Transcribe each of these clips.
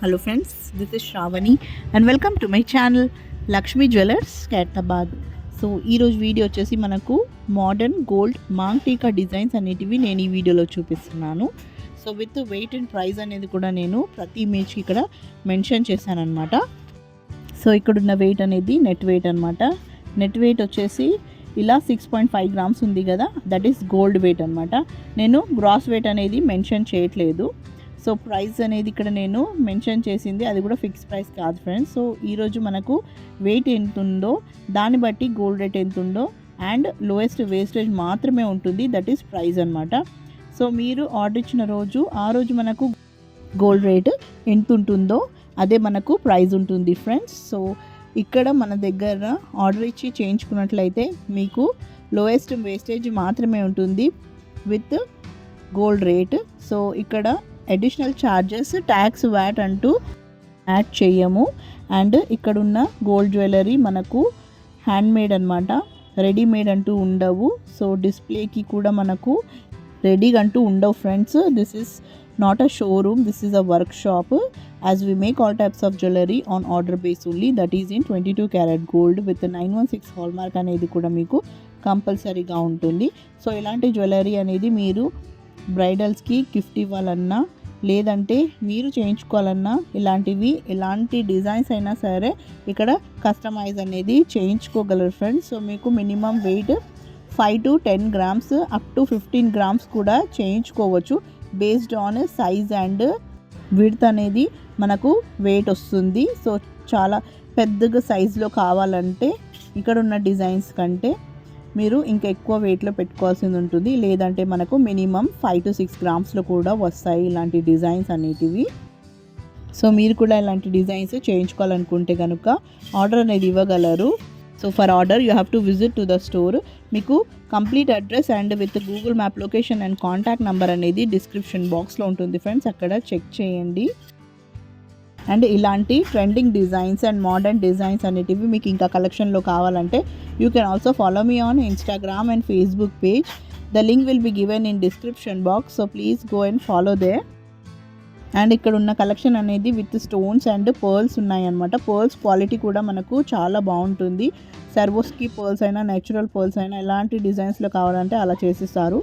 Hello friends, this is Shravani and welcome to my channel Lakshmi Jewellers Kaitabad. So ఈరోజు video వచ్చేసి మనకు modern gold Mang టీకా designs అనేటివి నేను ఈ వీడియోలో చూపిస్తున్నాను. So with wait and price అనేది కూడా నేను ప్రతి ఇమేజ్కి ఇక్కడ మెన్షన్ చేశాను అనమాట. సో ఇక్కడున్న వెయిట్ అనేది నెట్ వెయిట్ అనమాట. నెట్ వెయిట్ వచ్చేసి ఇలా 6.5 గ్రామ్స్ ఉంది కదా, దట్ ఈస్ గోల్డ్ వెయిట్ అనమాట. నేను గ్రాస్ వెయిట్ అనేది మెన్షన్ చేయట్లేదు. సో ప్రైస్ అనేది ఇక్కడ నేను మెన్షన్ చేసింది అది కూడా ఫిక్స్ ప్రైస్ కాదు ఫ్రెండ్స్. సో ఈరోజు మనకు వెయిట్ ఎంత ఉందో దాన్ని బట్టి గోల్డ్ రేట్ ఎంత ఉందో అండ్ లోయెస్ట్ వేస్టేజ్ మాత్రమే ఉంటుంది, దట్ ఈస్ ప్రైస్ అనమాట. సో మీరు ఆర్డర్ ఇచ్చిన రోజు ఆ రోజు మనకు గోల్డ్ రేట్ ఎంత ఉంటుందో అదే మనకు ప్రైస్ ఉంటుంది ఫ్రెండ్స్. సో ఇక్కడ మన దగ్గర ఆర్డర్ ఇచ్చి చేయించుకున్నట్లయితే మీకు లోయెస్ట్ వేస్టేజ్ మాత్రమే ఉంటుంది విత్ గోల్డ్ రేట్. సో ఇక్కడ అడిషనల్ ఛార్జెస్ ట్యాక్స్ వ్యాట్ అంటూ యాడ్ చేయము. అండ్ ఇక్కడున్న గోల్డ్ జ్యువెలరీ మనకు హ్యాండ్మేడ్ అనమాట, రెడీమేడ్ అంటూ ఉండవు. సో డిస్ప్లేకి కూడా మనకు రెడీగా అంటూ ఉండవు friends. This is not a showroom, this is a work shop as we make all types of jewellery on order base only, that is in 22 carat gold with 916 hall mark అనేది కూడా మీకు కంపల్సరీగా ఉంటుంది. సో ఇలాంటి jewellery అనేది మీరు బ్రైడల్స్కి gift ఇవ్వాలన్నా లేదంటే మీరు చేయించుకోవాలన్నా ఇలాంటివి ఎలాంటి డిజైన్స్ అయినా సరే ఇక్కడ కస్టమైజ్ అనేది చేయించుకోగలరు ఫ్రెండ్స్. సో మీకు minimum weight 5 to 10 grams up to 15 grams కూడా చేయించుకోవచ్చు. Based on size and width అనేది మనకు వెయిట్ వస్తుంది. సో చాలా పెద్దగా సైజులో కావాలంటే ఇక్కడ ఉన్న డిజైన్స్ కంటే మీరు ఇంకా ఎక్కువ వెయిట్లో పెట్టుకోవాల్సింది ఉంటుంది, లేదంటే మనకు మినిమం 5 to 6 గ్రామ్స్లో కూడా వస్తాయి ఇలాంటి డిజైన్స్ అనేటివి. సో మీరు కూడా ఇలాంటి డిజైన్స్ చేయించుకోవాలనుకుంటే కనుక ఆర్డర్ అనేది ఇవ్వగలరు. So for order you have to visit to the store. మీకు complete address and with Google map location and contact number అనేది డిస్క్రిప్షన్ బాక్స్లో ఉంటుంది ఫ్రెండ్స్, అక్కడ చెక్ చేయండి. అండ్ ఇలాంటి trending designs and modern designs అనేటివి మీకు ఇంకా కలెక్షన్లో కావాలంటే you can also follow me on Instagram and Facebook page. The link will be given in description box, so please go and follow they. And ఇక్కడ ఉన్న collection అనేది with stones and pearls ఉన్నాయన్నమాట. Pearls quality కూడా మనకు చాలా బాగుంటుంది. సర్వోస్కి pearls అయినా natural pearls అయినా ఎలాంటి డిజైన్స్లో కావాలంటే అలా చేసిస్తారు.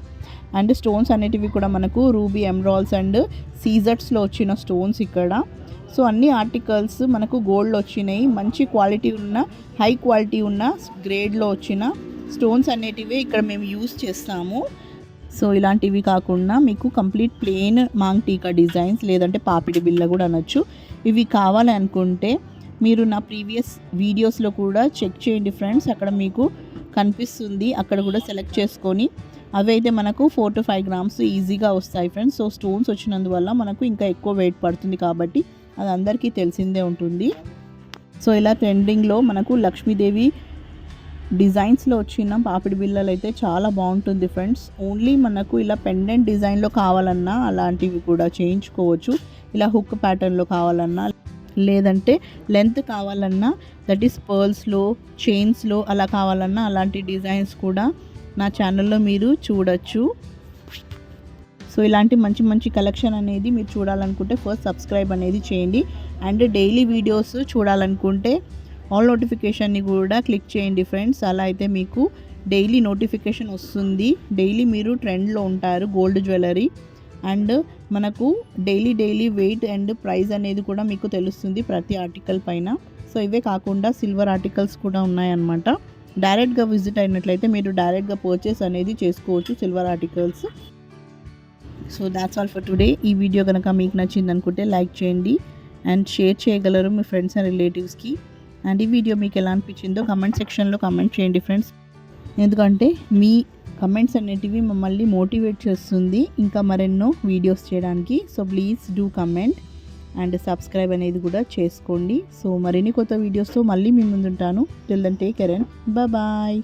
అండ్ స్టోన్స్ అనేటివి కూడా మనకు రూబీ ఎమరాల్డ్స్ అండ్ సీజర్స్లో వచ్చిన స్టోన్స్ ఇక్కడ. సో అన్ని ఆర్టికల్స్ మనకు గోల్డ్లో వచ్చినాయి, మంచి క్వాలిటీ ఉన్న హై క్వాలిటీ ఉన్న గ్రేడ్లో వచ్చిన స్టోన్స్ అనేటివి ఇక్కడ మేము యూస్ చేస్తాము. సో ఇలాంటివి కాకుండా మీకు కంప్లీట్ ప్లెయిన్ మాంగ్ టీకా డిజైన్స్ లేదంటే పాపిడి బిళ్ళ కూడా అనొచ్చు, ఇవి కావాలి అనుకుంటే మీరు నా ప్రీవియస్ వీడియోస్లో కూడా చెక్ చేయండి ఫ్రెండ్స్, అక్కడ మీకు కనిపిస్తుంది. అక్కడ కూడా సెలెక్ట్ చేసుకొని అవి అయితే మనకు 4 to 5 గ్రామ్స్ ఈజీగా వస్తాయి ఫ్రెండ్స్. సో స్టోన్స్ వచ్చినందువల్ల మనకు ఇంకా ఎక్కువ వెయిట్ పడుతుంది కాబట్టి అది అందరికీ తెలిసిందే ఉంటుంది. సో ఇలా ట్రెండింగ్లో మనకు లక్ష్మీదేవి డిజైన్స్లో వచ్చిన పాపిడి బిళ్ళలు అయితే చాలా బాగుంటుంది ఫ్రెండ్స్. ఓన్లీ మనకు ఇలా పెండెంట్ డిజైన్లో కావాలన్నా అలాంటివి కూడా చేయించుకోవచ్చు. ఇలా హుక్ ప్యాటర్న్లో కావాలన్నా లేదంటే లెంత్ కావాలన్నా దట్ ఈస్ పర్ల్స్లో చైన్స్లో అలా కావాలన్నా అలాంటి డిజైన్స్ కూడా నా ఛానల్లో మీరు చూడొచ్చు. సో ఇలాంటి మంచి మంచి కలెక్షన్ అనేది మీరు చూడాలనుకుంటే ఫస్ట్ సబ్స్క్రైబ్ అనేది చేయండి. అండ్ డైలీ వీడియోస్ చూడాలనుకుంటే ఆల్ నోటిఫికేషన్ని కూడా క్లిక్ చేయండి ఫ్రెండ్స్. అలా అయితే మీకు డైలీ నోటిఫికేషన్ వస్తుంది. డైలీ మీరు ట్రెండ్లో ఉంటారు గోల్డ్ జ్యువెలరీ. అండ్ మనకు డైలీ వెయిట్ అండ్ ప్రైస్ అనేది కూడా మీకు తెలుస్తుంది ప్రతి ఆర్టికల్ పైన. సో ఇవే కాకుండా సిల్వర్ ఆర్టికల్స్ కూడా ఉన్నాయన్నమాట. డైరెక్ట్గా విజిట్ అయినట్లయితే మీరు డైరెక్ట్గా పర్చేస్ అనేది చేసుకోవచ్చు silver articles. So that's all for today. ఈ వీడియో కనుక మీకు నచ్చింది అనుకుంటే లైక్ చేయండి అండ్ షేర్ చేయగలరు మీ ఫ్రెండ్స్ అండ్ రిలేటివ్స్కి. అండ్ ఈ వీడియో మీకు ఎలా అనిపించిందో కమెంట్ సెక్షన్లో కమెంట్ చేయండి ఫ్రెండ్స్, ఎందుకంటే మీ కమెంట్స్ అనేటివి మమ్మల్ని మోటివేట్ చేస్తుంది ఇంకా మరెన్నో వీడియోస్ చేయడానికి. So please do comment and subscribe అనేది కూడా చేసుకోండి. సో మరిన్ని కొత్త వీడియోస్తో మళ్ళీ మీ ముందుంటాను. Till then take care and bye.